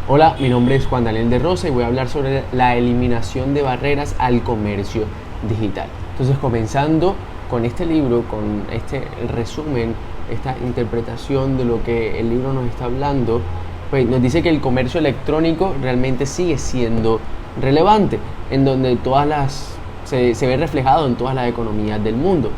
Hola, mi nombre es Juan Daniel de Rosa y voy a hablar sobre la eliminación de barreras al comercio digital. Entonces, comenzando con este libro, con este resumen, esta interpretación de lo que el libro nos está hablando, pues nos dice que el comercio electrónico realmente sigue siendo relevante, en donde se ve reflejado en todas las economías del mundo.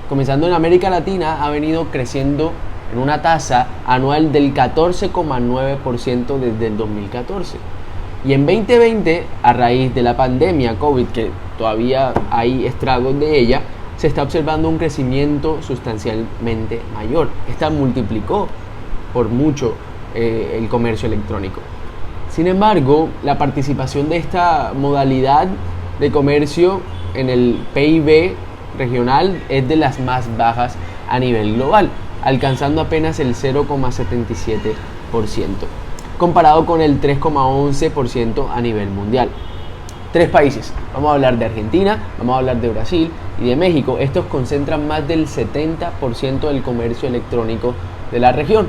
Comenzando en América Latina, ha venido creciendo en una tasa anual del 14,9% desde el 2014. Y en 2020, a raíz de la pandemia COVID, que todavía hay estragos de ella, se está observando un crecimiento sustancialmente mayor. Esta multiplicó por mucho el comercio electrónico. Sin embargo, la participación de esta modalidad de comercio en el PIB regional es de las más bajas a nivel global, alcanzando apenas el 0,77%, comparado con el 3,11% a nivel mundial. Tres países, vamos a hablar de Argentina, vamos a hablar de Brasil y de México. Estos concentran más del 70% del comercio electrónico de la región.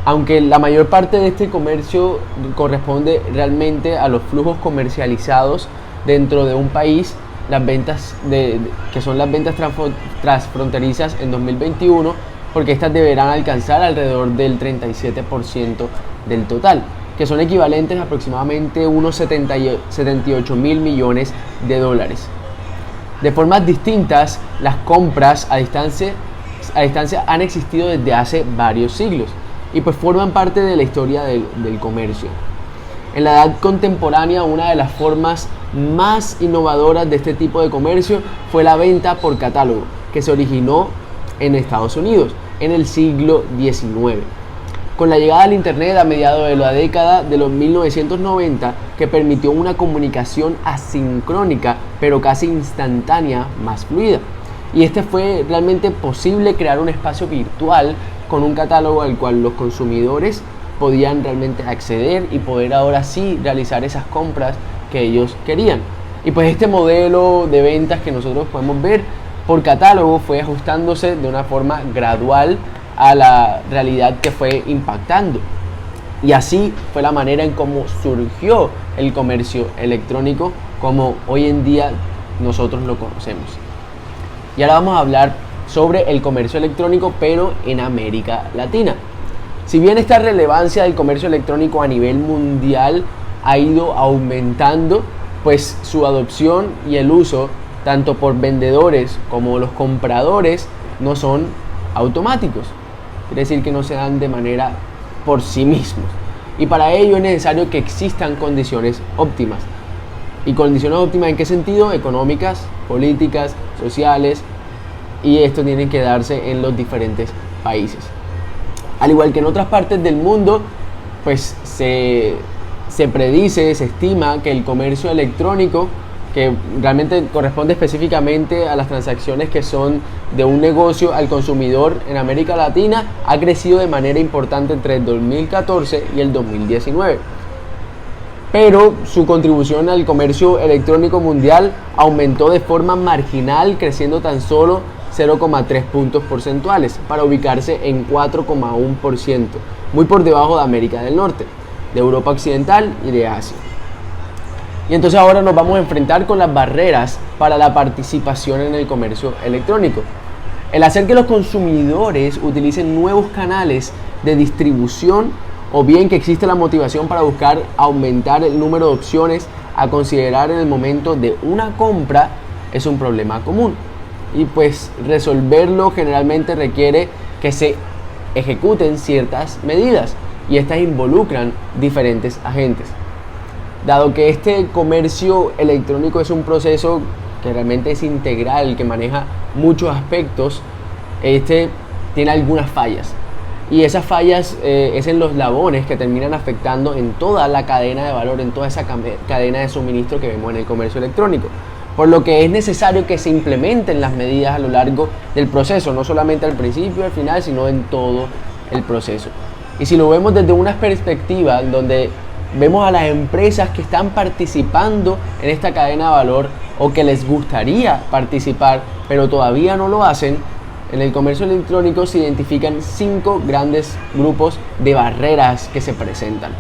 Aunque la mayor parte de este comercio corresponde realmente a los flujos comercializados dentro de un país, las ventas que son las ventas transfronterizas en 2021, porque estas deberán alcanzar alrededor del 37% del total, que son equivalentes a aproximadamente unos 78 mil millones de dólares. De formas distintas, las compras a distancia han existido desde hace varios siglos y pues forman parte de la historia del comercio. En la edad contemporánea, una de las formas más innovadoras de este tipo de comercio fue la venta por catálogo, que se originó en Estados Unidos en el siglo XIX. Con la llegada del Internet a mediados de la década de los 1990, que permitió una comunicación asincrónica, pero casi instantánea, más fluida. Y fue realmente posible crear un espacio virtual con un catálogo al cual los consumidores podían realmente acceder y poder ahora sí realizar esas compras que ellos querían. Y pues este modelo de ventas que nosotros podemos ver por catálogo fue ajustándose de una forma gradual a la realidad que fue impactando. Y así fue la manera en cómo surgió el comercio electrónico como hoy en día nosotros lo conocemos. Y ahora vamos a hablar sobre el comercio electrónico, pero en América Latina. Si bien esta relevancia del comercio electrónico a nivel mundial ha ido aumentando, pues su adopción y el uso, tanto por vendedores como los compradores, no son automáticos. Quiere decir que no se dan de manera por sí mismos. Y para ello es necesario que existan condiciones óptimas. ¿Y condiciones óptimas en qué sentido? Económicas, políticas, sociales, y esto tiene que darse en los diferentes países. Al igual que en otras partes del mundo, pues se predice, se estima que el comercio electrónico, que realmente corresponde específicamente a las transacciones que son de un negocio al consumidor en América Latina, ha crecido de manera importante entre el 2014 y el 2019. Pero su contribución al comercio electrónico mundial aumentó de forma marginal, creciendo tan solo 0,3 puntos porcentuales para ubicarse en 4,1%, muy por debajo de América del Norte, de Europa Occidental y de Asia. Y entonces ahora nos vamos a enfrentar con las barreras para la participación en el comercio electrónico. El hacer que los consumidores utilicen nuevos canales de distribución, o bien que existe la motivación para buscar aumentar el número de opciones a considerar en el momento de una compra, es un problema común. Y pues resolverlo generalmente requiere que se ejecuten ciertas medidas, y estas involucran diferentes agentes. Dado que este comercio electrónico es un proceso que realmente es integral, que maneja muchos aspectos, tiene algunas fallas. Y esas fallas es en los eslabones que terminan afectando en toda la cadena de valor, en toda esa cadena de suministro que vemos en el comercio electrónico. Por lo que es necesario que se implementen las medidas a lo largo del proceso, no solamente al principio y al final, sino en todo el proceso. Y si lo vemos desde una perspectiva donde vemos a las empresas que están participando en esta cadena de valor o que les gustaría participar, pero todavía no lo hacen, en el comercio electrónico se identifican 5 grandes grupos de barreras que se presentan.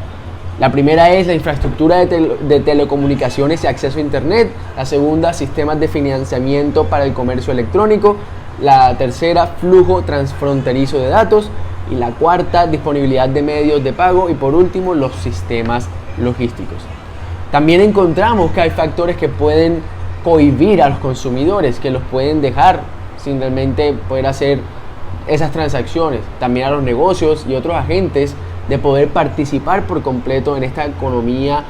La primera es la infraestructura de telecomunicaciones y acceso a Internet. La segunda, sistemas de financiamiento para el comercio electrónico. La tercera, flujo transfronterizo de datos. Y la cuarta, disponibilidad de medios de pago. Y por último, los sistemas logísticos. También encontramos que hay factores que pueden cohibir a los consumidores, que los pueden dejar sin realmente poder hacer esas transacciones. También a los negocios y otros agentes de poder participar por completo en esta economía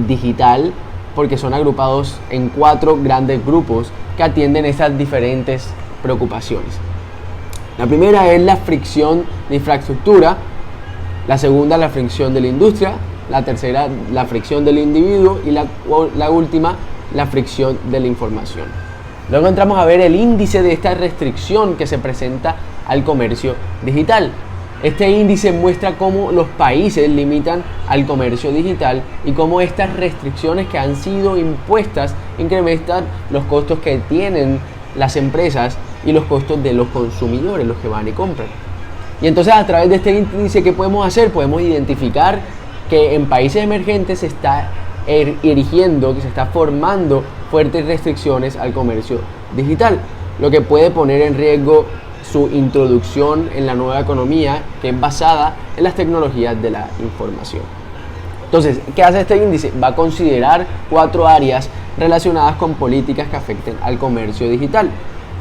digital, porque son agrupados en 4 grandes grupos que atienden esas diferentes preocupaciones. La primera es la fricción de infraestructura, la segunda la fricción de la industria, la tercera la fricción del individuo y la última la fricción de la información. Luego entramos a ver el índice de esta restricción que se presenta al comercio digital. Este índice muestra cómo los países limitan al comercio digital y cómo estas restricciones que han sido impuestas incrementan los costos que tienen las empresas y los costos de los consumidores, los que van y compran. Y entonces a través de este índice, ¿qué podemos hacer? Podemos identificar que en países emergentes se está erigiendo, que se está formando fuertes restricciones al comercio digital, lo que puede poner en riesgo su introducción en la nueva economía que es basada en las tecnologías de la información. Entonces, ¿qué hace este índice? Va a considerar 4 áreas relacionadas con políticas que afecten al comercio digital.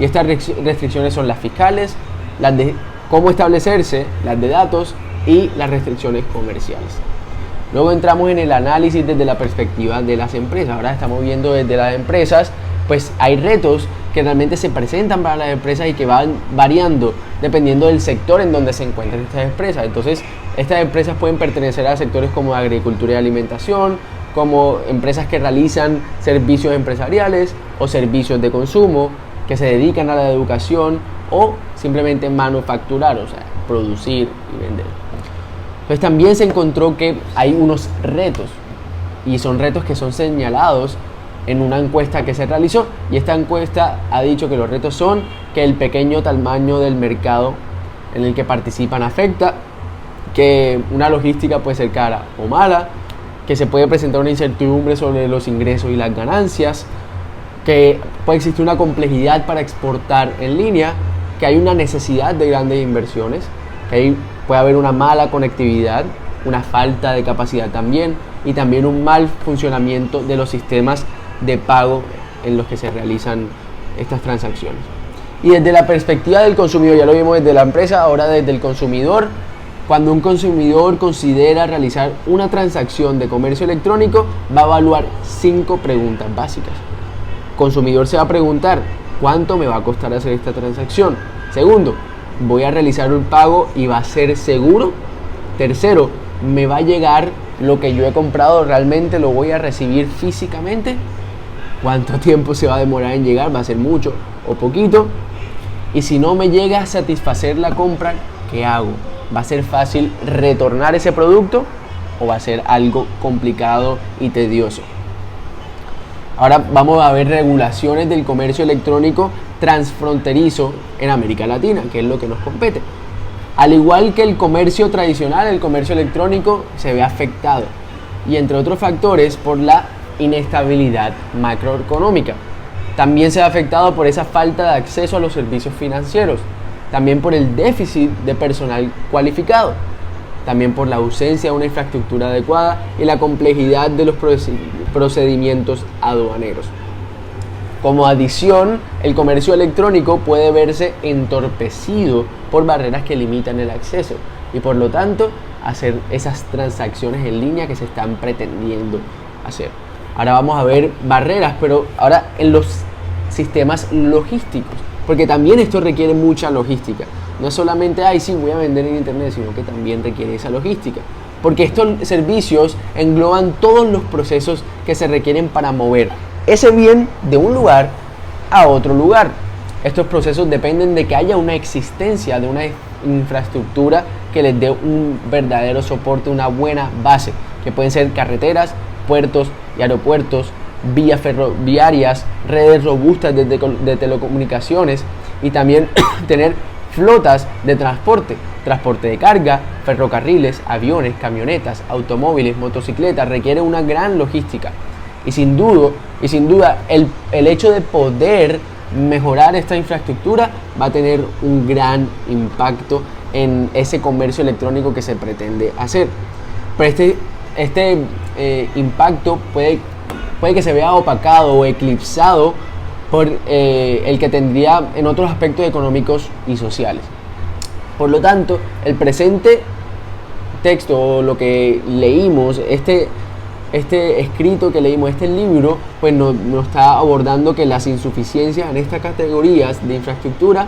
Y estas restricciones son las fiscales, las de cómo establecerse, las de datos y las restricciones comerciales. Luego entramos en el análisis desde la perspectiva de las empresas. Ahora estamos viendo desde las empresas, pues hay retos que realmente se presentan para las empresas y que van variando dependiendo del sector en donde se encuentran estas empresas. Entonces, estas empresas pueden pertenecer a sectores como agricultura y alimentación, como empresas que realizan servicios empresariales o servicios de consumo, que se dedican a la educación o simplemente manufacturar, o sea, producir y vender. Pues también se encontró que hay unos retos, y son retos que son señalados en una encuesta que se realizó, y esta encuesta ha dicho que los retos son que el pequeño tamaño del mercado en el que participan afecta, que una logística puede ser cara o mala, que se puede presentar una incertidumbre sobre los ingresos y las ganancias, que puede existir una complejidad para exportar en línea, que hay una necesidad de grandes inversiones, que puede haber una mala conectividad, una falta de capacidad también, y también un mal funcionamiento de los sistemas de pago en los que se realizan estas transacciones. Y desde la perspectiva del consumidor, ya lo vimos desde la empresa, ahora desde el consumidor, cuando un consumidor considera realizar una transacción de comercio electrónico, va a evaluar 5 preguntas básicas. El consumidor se va a preguntar, ¿cuánto me va a costar hacer esta transacción? Segundo, ¿voy a realizar un pago y va a ser seguro? Tercero, ¿me va a llegar lo que yo he comprado? ¿Realmente lo voy a recibir físicamente? ¿Cuánto tiempo se va a demorar en llegar? ¿Va a ser mucho o poquito? Y si no me llega a satisfacer la compra, ¿qué hago? ¿Va a ser fácil retornar ese producto o va a ser algo complicado y tedioso? Ahora vamos a ver regulaciones del comercio electrónico transfronterizo en América Latina, que es lo que nos compete. Al igual que el comercio tradicional, el comercio electrónico se ve afectado, y entre otros factores por la inestabilidad macroeconómica. También se ve afectado por esa falta de acceso a los servicios financieros, también por el déficit de personal cualificado, también por la ausencia de una infraestructura adecuada y la complejidad de los procedimientos aduaneros. Como adición, el comercio electrónico puede verse entorpecido por barreras que limitan el acceso y por lo tanto hacer esas transacciones en línea que se están pretendiendo hacer. Ahora vamos a ver barreras, pero ahora en los sistemas logísticos, porque también esto requiere mucha logística. No es solamente, sí, voy a vender en internet, sino que también requiere esa logística. Porque estos servicios engloban todos los procesos que se requieren para mover ese bien de un lugar a otro lugar. Estos procesos dependen de que haya una existencia de una infraestructura que les dé un verdadero soporte, una buena base, que pueden ser carreteras, puertos y aeropuertos, vías ferroviarias, redes robustas de telecomunicaciones y también tener flotas de transporte, transporte de carga, ferrocarriles, aviones, camionetas, automóviles, motocicletas, requiere una gran logística. Y sin duda el hecho de poder mejorar esta infraestructura va a tener un gran impacto en ese comercio electrónico que se pretende hacer. Pero este impacto puede que se vea opacado o eclipsado por el que tendría en otros aspectos económicos y sociales. Por lo tanto, el presente texto o lo que leímos, este escrito que leímos, este libro, pues nos está abordando que las insuficiencias en estas categorías de infraestructura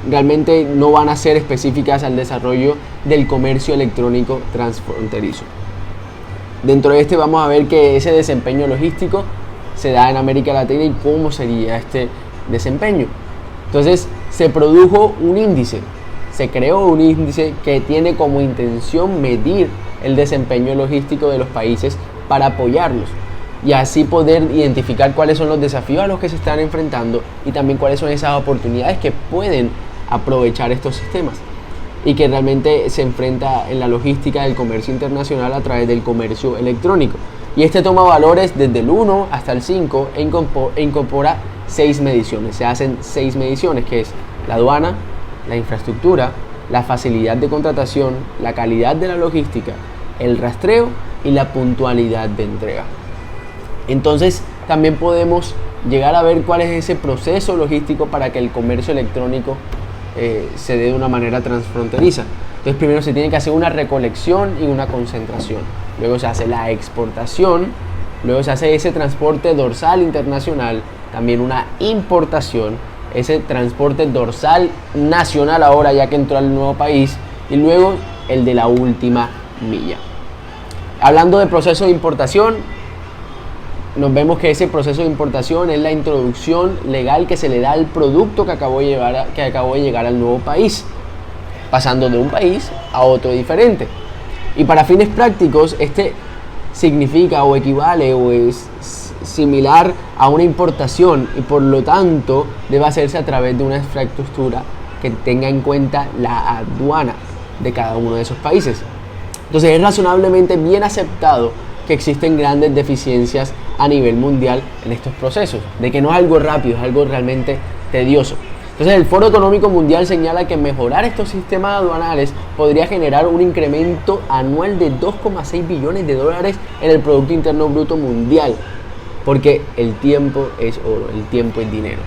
realmente no van a ser específicas al desarrollo del comercio electrónico transfronterizo. Dentro de vamos a ver que ese desempeño logístico se da en América Latina y cómo sería este desempeño. Entonces se produjo un índice, se creó un índice que tiene como intención medir el desempeño logístico de los países para apoyarlos y así poder identificar cuáles son los desafíos a los que se están enfrentando y también cuáles son esas oportunidades que pueden aprovechar estos sistemas y que realmente se enfrenta en la logística del comercio internacional a través del comercio electrónico. Y toma valores desde el 1 hasta el 5 e incorpora 6 mediciones. Se hacen 6 mediciones, que es la aduana, la infraestructura, la facilidad de contratación, la calidad de la logística, el rastreo y la puntualidad de entrega. Entonces también podemos llegar a ver cuál es ese proceso logístico para que el comercio electrónico se dé de una manera transfronteriza. Entonces primero se tiene que hacer una recolección y una concentración, luego se hace la exportación, luego se hace ese transporte dorsal internacional, también una importación, ese transporte dorsal nacional ahora ya que entró al nuevo país y luego el de la última milla. Hablando de proceso de importación, nos vemos que ese proceso de importación es la introducción legal que se le da al producto que acabó de llegar al nuevo país, pasando de un país a otro diferente. Y para fines prácticos, significa o equivale o es similar a una importación y por lo tanto debe hacerse a través de una infraestructura que tenga en cuenta la aduana de cada uno de esos países. Entonces es razonablemente bien aceptado que existen grandes deficiencias a nivel mundial en estos procesos, de que no es algo rápido, es algo realmente tedioso. Entonces el Foro Económico Mundial señala que mejorar estos sistemas aduanales podría generar un incremento anual de 2,6 billones de dólares en el Producto Interno Bruto Mundial, porque el tiempo es oro, el tiempo es dinero.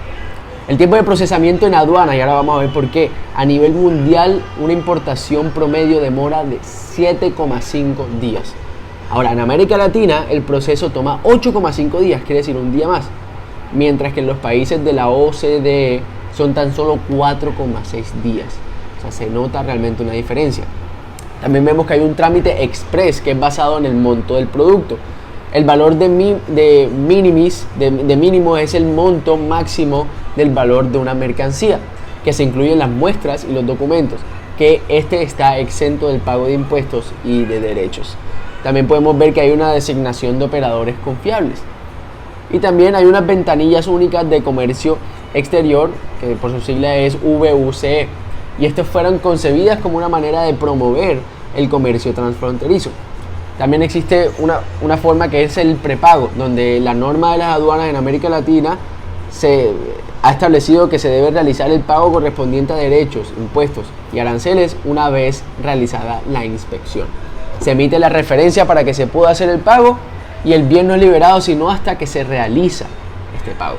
El tiempo de procesamiento en aduana, y ahora vamos a ver por qué, a nivel mundial una importación promedio demora de 7,5 días. Ahora, en América Latina el proceso toma 8,5 días, quiere decir un día más, mientras que en los países de la OCDE son tan solo 4,6 días. O sea, se nota realmente una diferencia. También vemos que hay un trámite express que es basado en el monto del producto. El valor de mínimo es el monto máximo del valor de una mercancía, que se incluyen las muestras y los documentos, que está exento del pago de impuestos y de derechos. También podemos ver que hay una designación de operadores confiables. Y también hay unas ventanillas únicas de comercio exterior, que por su sigla es VUCE, y estas fueron concebidas como una manera de promover el comercio transfronterizo. También existe una forma que es el prepago, donde la norma de las aduanas en América Latina se ha establecido que se debe realizar el pago correspondiente a derechos, impuestos y aranceles una vez realizada la inspección. Se emite la referencia para que se pueda hacer el pago y el bien no es liberado sino hasta que se realiza este pago.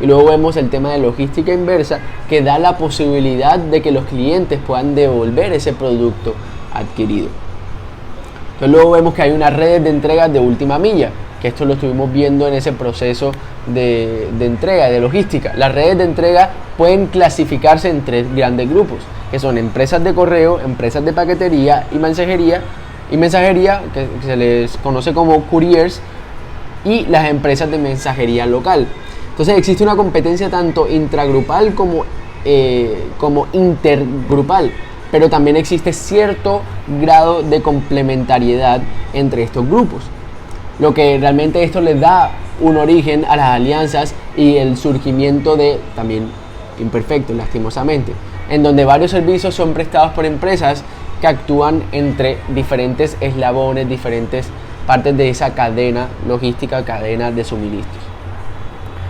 Y luego vemos el tema de logística inversa, que da la posibilidad de que los clientes puedan devolver ese producto adquirido. Entonces luego vemos que hay unas redes de entregas de última milla, que esto lo estuvimos viendo en ese proceso de entrega, de logística. Las redes de entrega pueden clasificarse en 3 grandes grupos, que son empresas de correo, empresas de paquetería y mensajería, que se les conoce como couriers, y las empresas de mensajería local. Entonces existe una competencia tanto intragrupal como intergrupal, pero también existe cierto grado de complementariedad entre estos grupos, lo que realmente esto les da un origen a las alianzas y el surgimiento de también imperfecto, lastimosamente, en donde varios servicios son prestados por empresas que actúan entre diferentes eslabones, diferentes partes de esa cadena logística, cadena de suministros.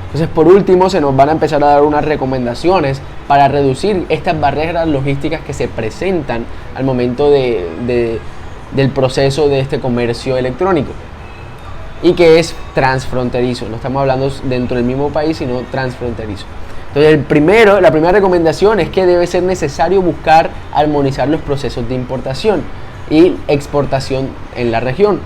Entonces, por último, se nos van a empezar a dar unas recomendaciones para reducir estas barreras logísticas que se presentan al momento del proceso de este comercio electrónico y que es transfronterizo. No estamos hablando dentro del mismo país, sino transfronterizo. Entonces, la primera recomendación es que debe ser necesario buscar armonizar los procesos de importación y exportación en la región.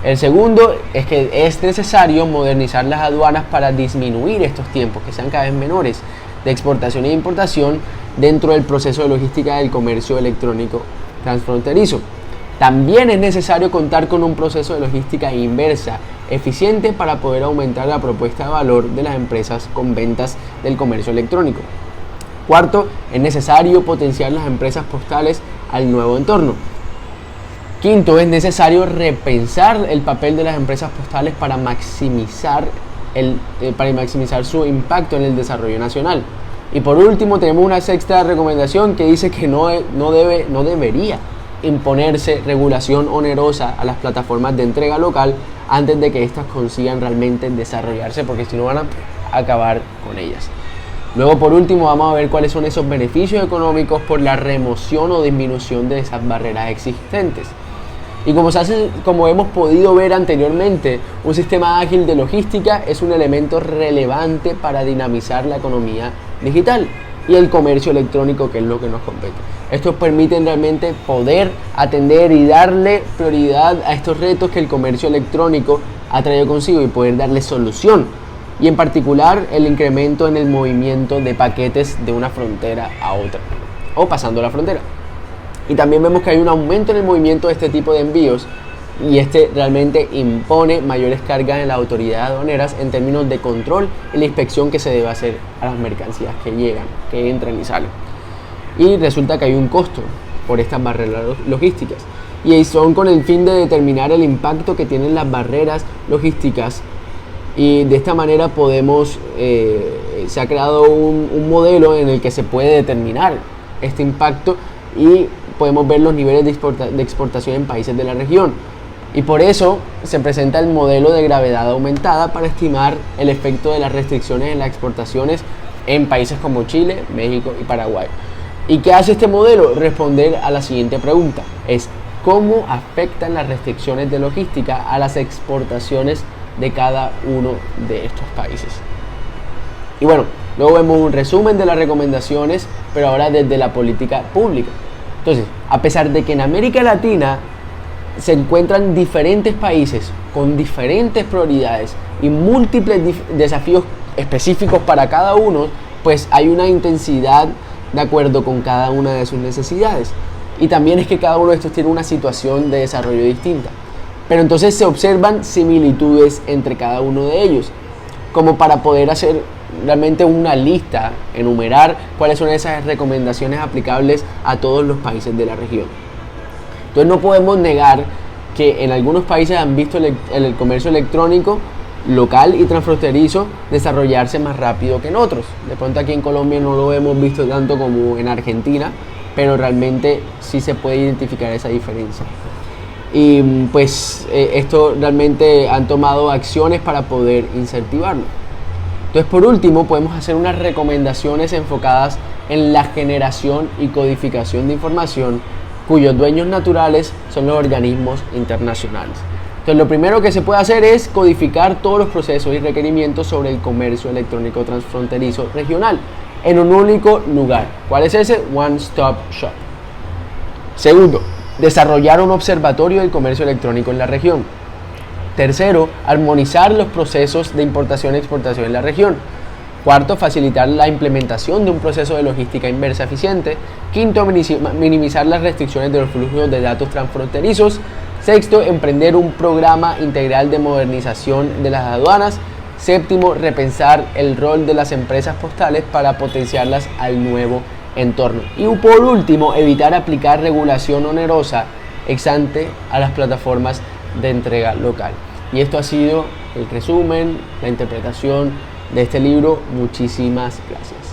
El segundo es que es necesario modernizar las aduanas para disminuir estos tiempos, que sean cada vez menores, de exportación e importación dentro del proceso de logística del comercio electrónico transfronterizo. También es necesario contar con un proceso de logística inversa eficiente para poder aumentar la propuesta de valor de las empresas con ventas del comercio electrónico. Cuarto, es necesario potenciar las empresas postales al nuevo entorno. Quinto, es necesario repensar el papel de las empresas postales para maximizar su impacto en el desarrollo nacional. Y por último, tenemos una sexta recomendación que dice que no debería imponerse regulación onerosa a las plataformas de entrega local antes de que éstas consigan realmente desarrollarse, porque si no van a acabar con ellas. Luego, por último, vamos a ver cuáles son esos beneficios económicos por la remoción o disminución de esas barreras existentes. Y como hemos podido ver anteriormente, un sistema ágil de logística es un elemento relevante para dinamizar la economía digital y el comercio electrónico, que es lo que nos compete. Estos permiten realmente poder atender y darle prioridad a estos retos que el comercio electrónico ha traído consigo y poder darle solución. Y en particular el incremento en el movimiento de paquetes de una frontera a otra o pasando la frontera. Y también vemos que hay un aumento en el movimiento de este tipo de envíos y este realmente impone mayores cargas en las autoridades aduaneras en términos de control y la inspección que se debe hacer a las mercancías que llegan, que entran y salen. Y resulta que hay un costo por estas barreras logísticas y son con el fin de determinar el impacto que tienen las barreras logísticas, y de esta manera se ha creado un modelo en el que se puede determinar este impacto y podemos ver los niveles de exportación en países de la región. Y por eso se presenta el modelo de gravedad aumentada para estimar el efecto de las restricciones en las exportaciones en países como Chile, México y Paraguay. ¿Y qué hace este modelo? Responder a la siguiente pregunta: ¿cómo afectan las restricciones de logística a las exportaciones de cada uno de estos países? Y bueno, luego vemos un resumen de las recomendaciones, pero ahora desde la política pública. Entonces, a pesar de que en América Latina se encuentran diferentes países con diferentes prioridades y múltiples desafíos específicos para cada uno, pues hay una intensidad de acuerdo con cada una de sus necesidades. Y también es que cada uno de estos tiene una situación de desarrollo distinta. Pero entonces se observan similitudes entre cada uno de ellos, como para poder hacer realmente una lista, enumerar cuáles son esas recomendaciones aplicables a todos los países de la región. Entonces no podemos negar que en algunos países han visto el comercio electrónico local y transfronterizo desarrollarse más rápido que en otros. De pronto aquí en Colombia no lo hemos visto tanto como en Argentina, pero realmente sí se puede identificar esa diferencia. Y pues esto realmente han tomado acciones para poder incentivarlo. Entonces, por último, podemos hacer unas recomendaciones enfocadas en la generación y codificación de información cuyos dueños naturales son los organismos internacionales. Entonces, lo primero que se puede hacer es codificar todos los procesos y requerimientos sobre el comercio electrónico transfronterizo regional en un único lugar. ¿Cuál es ese? One Stop Shop. Segundo, desarrollar un observatorio del comercio electrónico en la región. Tercero, armonizar los procesos de importación y exportación en la región. Cuarto, facilitar la implementación de un proceso de logística inversa eficiente. Quinto, minimizar las restricciones de los flujos de datos transfronterizos. Sexto, emprender un programa integral de modernización de las aduanas. Séptimo, repensar el rol de las empresas postales para potenciarlas al nuevo entorno. Y por último, evitar aplicar regulación onerosa ex ante a las plataformas de entrega local. Y esto ha sido el resumen, la interpretación de este libro. Muchísimas gracias.